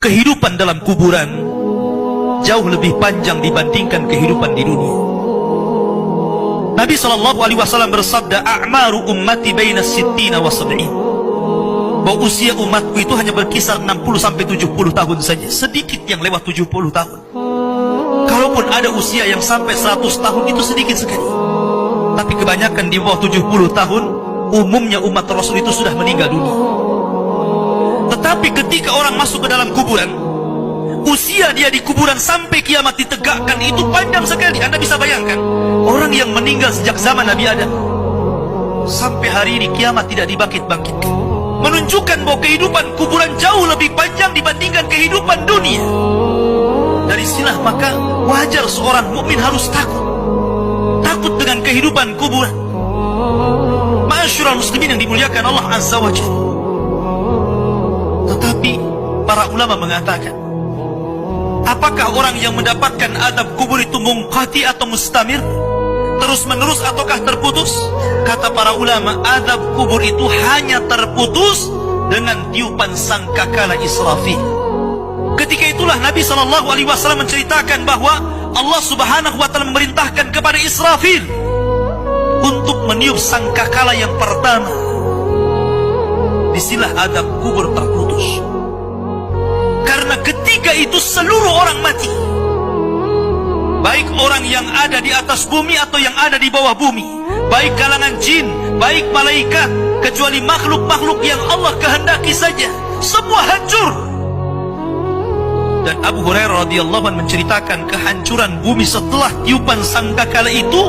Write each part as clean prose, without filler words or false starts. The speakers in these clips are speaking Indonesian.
kehidupan dalam kuburan jauh lebih panjang dibandingkan kehidupan di dunia. Nabi SAW bersabda, "A'maru ummati baina sittina wa sab'in." Bahwa usia umatku itu hanya berkisar 60 sampai 70 tahun saja. Sedikit yang lewat 70 tahun. Kalaupun ada usia yang sampai 100 tahun itu sedikit sekali. Tapi kebanyakan di bawah 70 tahun, umumnya umat Rasul itu sudah meninggal dunia. Tetapi ketika orang masuk ke dalam kuburan, usia dia di kuburan sampai kiamat ditegakkan itu panjang sekali. Anda bisa bayangkan, orang yang meninggal sejak zaman Nabi Adam sampai hari ini kiamat tidak dibangkit-bangkitkan, menunjukkan bahwa kehidupan kuburan jauh lebih panjang dibandingkan kehidupan dunia. Dari sinilah maka wajar seorang mukmin harus takut dengan kehidupan kuburan. Ma'asyiral muslimin yang dimuliakan Allah Azza wa Jalla. Tetapi para ulama mengatakan, apakah orang yang mendapatkan adab kubur itu munqati atau mustamir, terus menerus ataukah terputus? Kata para ulama, adab kubur itu hanya terputus dengan tiupan sangkakala Israfil. Ketika itulah Nabi SAW menceritakan bahwa Allah Subhanahu wa Ta'ala memerintahkan kepada Israfil untuk meniup sangkakala yang pertama. Disinilah adab kubur terputus. Karena ketika itu seluruh orang mati, baik orang yang ada di atas bumi atau yang ada di bawah bumi, baik kalangan jin, baik malaikat, kecuali makhluk-makhluk yang Allah kehendaki saja, semua hancur. Dan Abu Hurairah radhiyallahu anhu menceritakan kehancuran bumi setelah tiupan sangkakala itu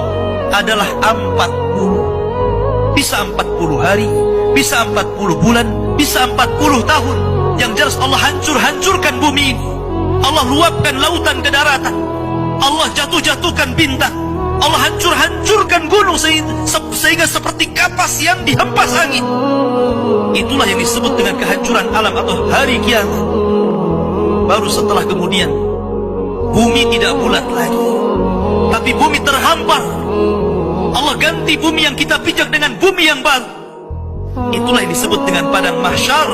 adalah 40. Bisa 40 hari, bisa 40 bulan, bisa 40 tahun. Yang jelas Allah hancurkan bumi ini. Allah luapkan lautan ke daratan. Allah jatuhkan bintang. Allah hancurkan gunung sehingga seperti kapas yang dihempas angin. Itulah yang disebut dengan kehancuran alam atau hari kiamat. Baru setelah kemudian bumi tidak bulat lagi, tapi bumi terhampar. Allah ganti bumi yang kita pijak dengan bumi yang baru. Itulah yang disebut dengan padang mahsyar.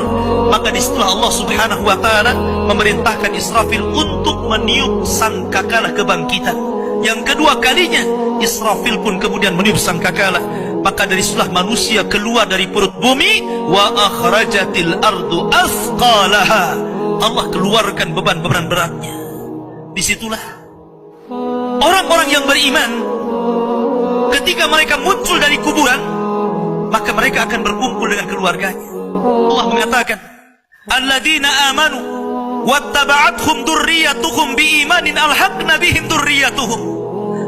Maka disitulah Allah Subhanahu wa Ta'ala memerintahkan Israfil untuk meniup sangkakala kebangkitan. Yang kedua kalinya Israfil pun kemudian meniup sangkakala. Maka dari situlah manusia keluar dari perut bumi. Wa akhrajatil ardu athqalaha. Allah keluarkan beban-beban beratnya. Disitulah orang-orang yang beriman, ketika mereka muncul dari kuburan, maka mereka akan berkumpul dengan keluarganya. Allah mengatakan, alladzina amanu wattaba'athum dzurriyyatuhum biimanin alhaqna bihim dzurriyyatuhum.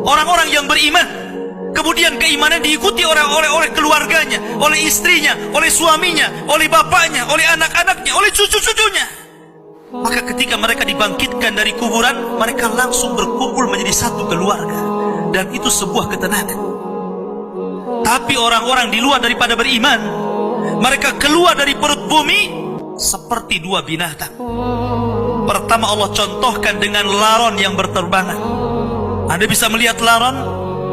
Orang-orang yang beriman, kemudian keimanan diikuti oleh keluarganya, oleh istrinya, oleh suaminya, oleh bapaknya, oleh anak-anaknya, oleh cucu-cucunya. Maka ketika mereka dibangkitkan dari kuburan, mereka langsung berkumpul menjadi satu keluarga. Dan itu sebuah ketenangan. Tapi orang-orang di luar daripada beriman, mereka keluar dari perut bumi seperti dua binatang. Pertama Allah contohkan dengan laron yang berterbangan. Anda bisa melihat laron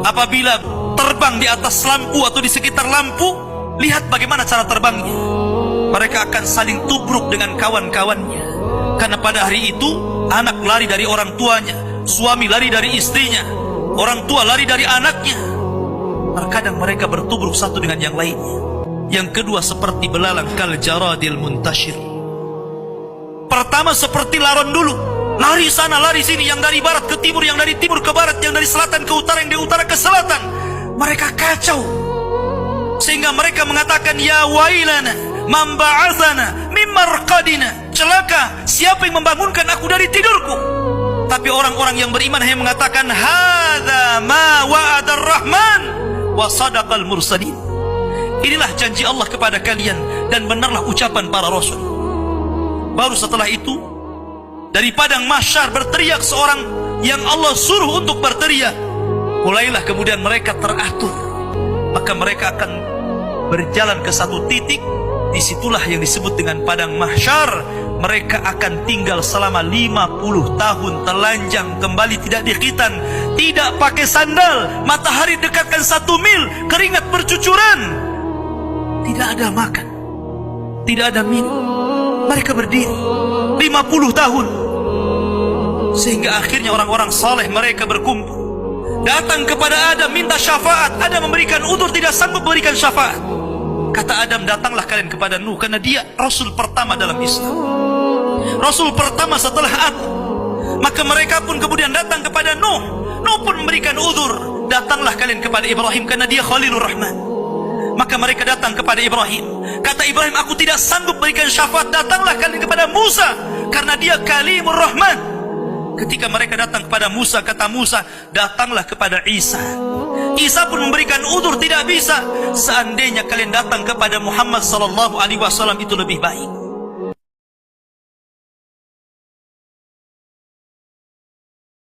apabila terbang di atas lampu atau di sekitar lampu. Lihat bagaimana cara terbangnya. Mereka akan saling tubruk dengan kawan-kawannya. Karena pada hari itu anak lari dari orang tuanya, suami lari dari istrinya, orang tua lari dari anaknya. Terkadang mereka bertubruk satu dengan yang lainnya. Yang kedua seperti belalang kal jaradil muntashir. Pertama seperti laron dulu, lari sana lari sini, yang dari barat ke timur, yang dari timur ke barat, yang dari selatan ke utara, yang dari utara ke selatan. Mereka kacau sehingga mereka mengatakan, ya wailana man ba'atsana min marqadina. Celaka, siapa yang membangunkan aku dari tidurku? Tapi orang-orang yang beriman hanya mengatakan, hadza ma wa'adar rahman wa sadaqal mursalin. Inilah janji Allah kepada kalian dan benarlah ucapan para rasul. Baru setelah itu dari padang mahsyar berteriak seorang yang Allah suruh untuk berteriak. Mulailah kemudian mereka teratur. Maka mereka akan berjalan ke satu titik. Disitulah yang disebut dengan padang mahsyar. Mereka akan tinggal selama 50 tahun telanjang, kembali tidak dikhitan, tidak pakai sandal, matahari dekatkan 1 mil, keringat bercucuran, tidak ada makan, tidak ada minum, Mereka berdiri 50 tahun. Sehingga akhirnya orang-orang saleh mereka berkumpul, datang kepada Adam minta syafaat. Adam memberikan udzur, tidak sanggup memberikan syafaat. Kata Adam, datanglah kalian kepada Nuh, karena dia Rasul pertama dalam Islam, Rasul pertama setelah Adam. Maka mereka pun kemudian datang kepada Nuh. Nuh pun memberikan udzur, datanglah kalian kepada Ibrahim, karena dia Khalilur Rahman. Maka mereka datang kepada Ibrahim. Kata Ibrahim, aku tidak sanggup berikan syafaat, datanglah kalian kepada Musa, karena dia Kalimur Rahman. Ketika mereka datang kepada Musa, kata Musa, datanglah kepada Isa. Isa pun memberikan udzur, tidak bisa. Seandainya kalian datang kepada Muhammad sallallahu alaihi wasallam itu lebih baik.